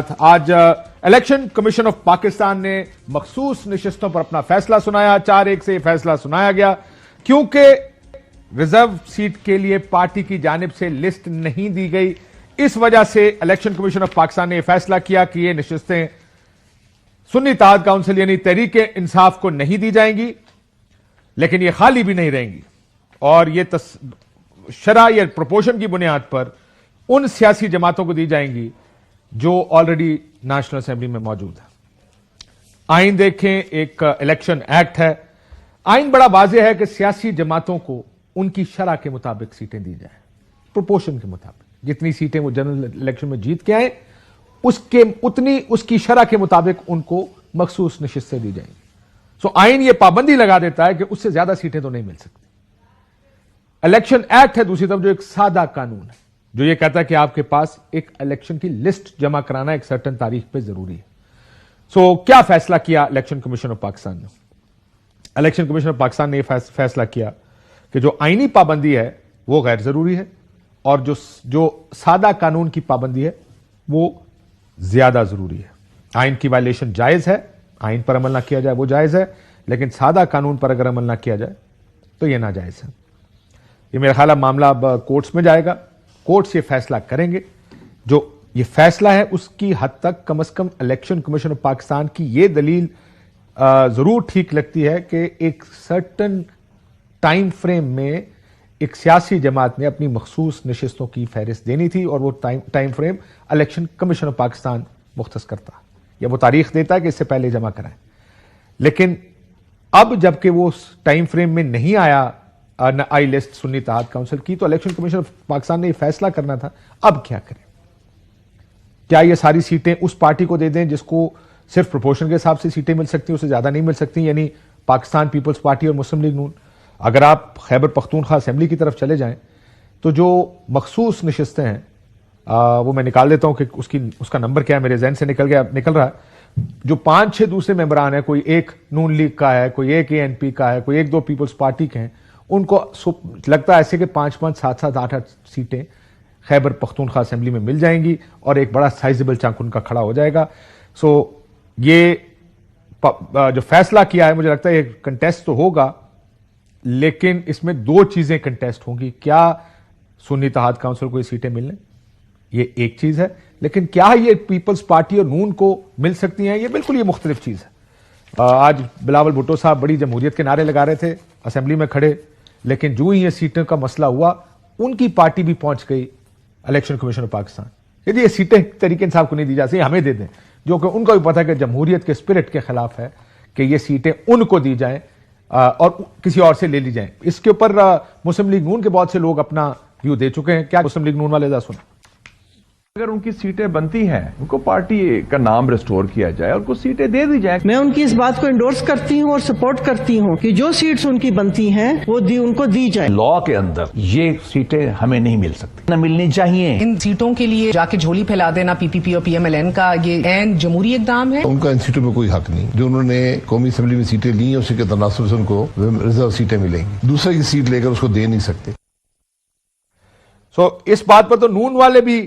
साथ। आज election commission of Pakistan ने मखसूस नशिस्तों पर अपना फैसला सुनाया। 4-1 से यह फैसला सुनाया गया क्योंकि रिजर्व सीट के लिए पार्टी की जानिब से लिस्ट नहीं दी गई। इस वजह से इलेक्शन कमीशन ऑफ पाकिस्तान ने यह फैसला किया कि ये नशिस्तें सुन्नी इत्तेहाद काउंसिल यानी तहरीक इंसाफ को नहीं दी जाएंगी, लेकिन ये खाली भी नहीं रहेंगी और ये शरह या प्रोपोर्शन की बुनियाद पर उन सियासी जमातों को दी जाएंगी जो ऑलरेडी नेशनल असेंबली में मौजूद है। आइन देखें, एक इलेक्शन एक्ट है। आइन बड़ा वाज़ेह है कि सियासी जमातों को उनकी शरह के मुताबिक सीटें दी जाएं, प्रोपोर्शन के मुताबिक। जितनी सीटें वो जनरल इलेक्शन में जीत के आए उतनी उसकी शरह के मुताबिक उनको मखसूस नशिस्तें दी जाएंगी। सो आइन ये पाबंदी लगा देता है कि उससे ज्यादा सीटें तो नहीं मिल सकती। इलेक्शन एक्ट है दूसरी तरफ जो एक सादा कानून है जो ये कहता है कि आपके पास एक इलेक्शन की लिस्ट जमा कराना एक सर्टेन तारीख पे जरूरी है। सो क्या फैसला किया इलेक्शन कमीशन ऑफ पाकिस्तान ने? इलेक्शन कमीशन ऑफ पाकिस्तान ने यह फैसला किया कि जो आईनी पाबंदी है वो गैर जरूरी है और जो सादा कानून की पाबंदी है वो ज्यादा जरूरी है। आइन की वायलेशन जायज है, आइन पर अमल ना किया जाए वो जायज है, लेकिन सादा कानून पर अगर अमल ना किया जाए तो यह नाजायज है। ये मेरा ख्याल है मामला अब कोर्ट्स में जाएगा, कोर्ट्स ये फैसला करेंगे। जो ये फैसला है उसकी हद तक कम से कम इलेक्शन कमीशन ऑफ पाकिस्तान की ये दलील जरूर ठीक लगती है कि एक सर्टन टाइम फ्रेम में एक सियासी जमात ने अपनी मखसूस नशिस्तों की फहरिस्त देनी थी और वो time frame election commission of Pakistan मुख्तस करता या वो तारीख देता है कि इससे पहले जमा कराएं। लेकिन अब जबकि वो टाइम फ्रेम में नहीं आई लिस्ट सुन्नी इत्तेहाद काउंसिल की, तो इलेक्शन कमीशन ऑफ पाकिस्तान ने यह फैसला करना था अब क्या करें। क्या ये सारी सीटें उस पार्टी को दे दें जिसको सिर्फ प्रोपोर्शन के हिसाब से सीटें मिल सकती हैं, उससे ज्यादा नहीं मिल सकती, यानी पाकिस्तान पीपल्स पार्टी और मुस्लिम लीग नून? अगर आप खैबर पख्तूनख्वा असेंबली की तरफ चले जाएं तो जो मखसूस नशिस्तें हैं वो मैं निकाल देता हूं कि उसका नंबर क्या है, मेरे जहन से निकल रहा है। जो 5-6 दूसरे मेंबरान हैं, कोई एक नून लीग का है, कोई एक ANP का है, कोई 1-2 पीपल्स पार्टी के हैं, उनको लगता है ऐसे कि 5-5, 7-7, 8-8 सीटें खैबर पख्तूनख्वा असेंबली में मिल जाएंगी और एक बड़ा साइजेबल चंक उनका खड़ा हो जाएगा। सो ये जो फैसला किया है, मुझे लगता है ये कंटेस्ट तो होगा, लेकिन इसमें 2 चीजें कंटेस्ट होंगी। क्या सुन्नी इत्तेहाद काउंसिल को ये सीटें मिलने, ये एक चीज है, लेकिन क्या ये पीपल्स पार्टी और नून को मिल सकती हैं, ये बिल्कुल ये मुख्तलिफ चीज है। आज बिलावल भुट्टो साहब बड़ी जमहूरियत के नारे लगा रहे थे असेंबली में खड़े, लेकिन जो ही ये सीटों का मसला हुआ उनकी पार्टी भी पहुंच गई इलेक्शन कमीशन ऑफ पाकिस्तान। यदि ये सीटें तरीके इंसाफ को नहीं दी जा सकती, हमें दे दें, जो कि उनको भी पता है कि जमहूरियत के स्पिरिट के खिलाफ है कि ये सीटें उनको दी जाएं और किसी और से ले ली जाएं। इसके ऊपर मुस्लिम लीग नून के बहुत से लोग अपना व्यू दे चुके हैं। क्या मुस्लिम लीग नून वाले जरा सुन? अगर उनकी सीटें बनती हैं, उनको पार्टी का नाम रिस्टोर किया जाए और कुछ सीटें दे दी जाए। मैं उनकी इस बात को इंडोर्स करती हूं और सपोर्ट करती हूं कि जो सीट्स उनकी बनती हैं वो उनको दी जाए। लॉ के अंदर ये सीटें हमें नहीं मिल सकती, न मिलनी चाहिए। इन सीटों के लिए जाके झोली फैला देना PPP और PMLN का ये ऐन जमहूरी इक़दाम है। उनका इन सीटों में कोई हक नहीं। जो उन्होंने कौमी असेंबली में सीटें ली हैं उसी के तनासुब से उनको रिजर्व सीटें मिलेंगी, दूसरे की सीट लेकर उसको दे नहीं सकते। सो इस बात पर तो नून वाले भी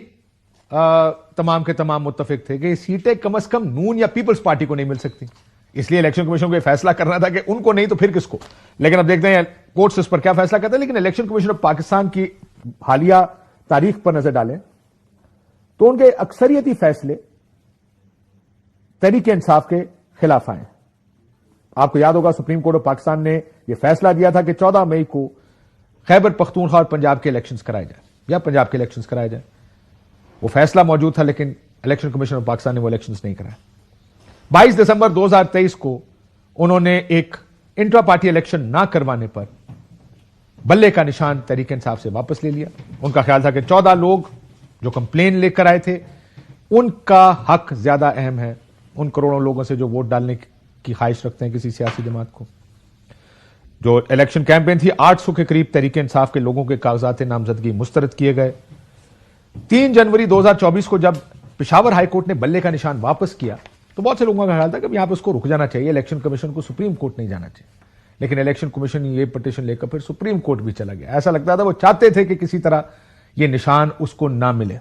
तमाम के तमाम मुत्तफिक थे कि सीटें कम से कम नून या पीपल्स पार्टी को नहीं मिल सकती, इसलिए इलेक्शन कमीशन को यह फैसला करना था कि उनको नहीं तो फिर किसको। लेकिन अब देखते हैं कोर्ट्स इस पर क्या फैसला करते हैं। लेकिन इलेक्शन कमीशन ऑफ पाकिस्तान की हालिया तारीख पर नजर डालें तो उनके अक्सरियती फैसले तहरीक इंसाफ के खिलाफ आए। आपको याद होगा सुप्रीम कोर्ट ऑफ पाकिस्तान ने यह फैसला दिया था कि 14 मई को खैबर पख्तूनख्वा और पंजाब के इलेक्शंस कराए जाए या पंजाब के इलेक्शंस कराए जाए। वो फैसला मौजूद था, लेकिन इलेक्शन कमीशन ऑफ पाकिस्तान ने वो इलेक्शंस नहीं कराए। 22 दिसंबर 2023 को उन्होंने एक इंट्रा पार्टी इलेक्शन ना करवाने पर बल्ले का निशान तहरीक इंसाफ से वापस ले लिया। उनका ख्याल था कि 14 लोग जो कंप्लेन लेकर आए थे उनका हक ज्यादा अहम है उन करोड़ों लोगों से जो वोट डालने की ख्वाहिश रखते हैं किसी सियासी जमात को। जो इलेक्शन कैंपेन थी, 800 के करीब तहरीक इंसाफ के लोगों के कागजात नामजदगी मुस्तरद किए गए। 3 जनवरी 2024 को जब पेशावर हाईकोर्ट ने बल्ले का निशान वापस किया तो बहुत से लोगों का ख्याल था कि यहां पर उसको रुक जाना चाहिए, इलेक्शन कमीशन को सुप्रीम कोर्ट नहीं जाना चाहिए। लेकिन इलेक्शन कमीशन ये पिटीशन लेकर फिर सुप्रीम कोर्ट भी चला गया। ऐसा लगता था वो चाहते थे कि किसी तरह ये निशान उसको ना मिले।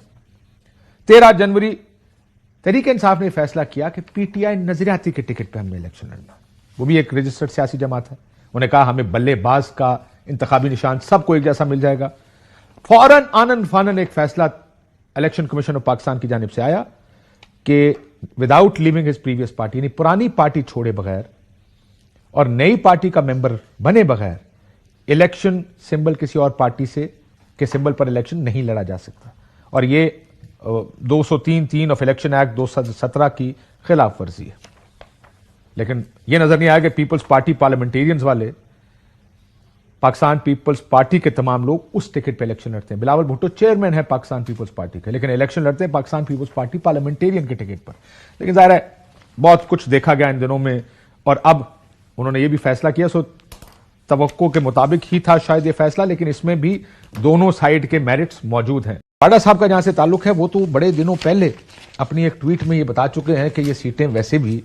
13 जनवरी तहरीक इंसाफ ने फैसला किया कि पीटीआई नजरियाती के टिकट पे हमने इलेक्शन लड़ना, वो भी एक रजिस्टर्ड सियासी जमात है। उन्होंने कहा हमें बल्लेबाज का इंतखाबी निशान सबको एक जैसा मिल जाएगा। फौरन आनन फानन एक फैसला इलेक्शन कमीशन ऑफ पाकिस्तान की जानिब से आया कि without leaving his previous party, यानी पुरानी पार्टी छोड़े बगैर और नई पार्टी का मेंबर बने बगैर इलेक्शन सिंबल किसी और पार्टी से के सिंबल पर इलेक्शन नहीं लड़ा जा सकता। और ये 203(3) ऑफ इलेक्शन एक्ट 2017 की खिलाफ वर्जी है। लेकिन यह नजर नहीं आया कि पीपल्स पार्टी पार्लियामेंटेरियंस वाले, पाकिस्तान पीपल्स पार्टी के तमाम लोग उस टिकट पे इलेक्शन लड़ते हैं। बिलावल भुट्टो चेयरमैन है पाकिस्तान पीपल्स पार्टी के, लेकिन इलेक्शन लड़ते हैं पाकिस्तान पीपल्स पार्टी पार्लियामेंटेरियन के टिकट पर। लेकिन जाहिर है बहुत कुछ देखा गया इन दिनों में, और अब उन्होंने ये भी फैसला किया। सो तवक्को के मुताबिक ही था शायद ये फैसला, लेकिन इसमें भी दोनों साइड के मेरिट्स मौजूद हैं। बाडा साहब का जहां से ताल्लुक है, वो तो बड़े दिनों पहले अपनी एक ट्वीट में ये बता चुके हैं कि ये सीटें वैसे भी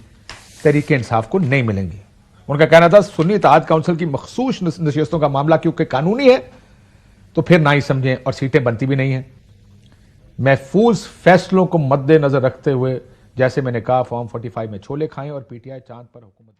तहरीक इंसाफ को नहीं मिलेंगी। उनका कहना था सुन्नी इत्तेहाद काउंसिल की मखसूस नशिस्तों का मामला क्योंकि कानूनी है तो फिर ना ही समझें, और सीटें बनती भी नहीं है। महफूज फैसलों को मद्देनजर रखते हुए, जैसे मैंने कहा, फॉर्म 45 में छोले खाएं और पीटीआई चांद पर हुकूमत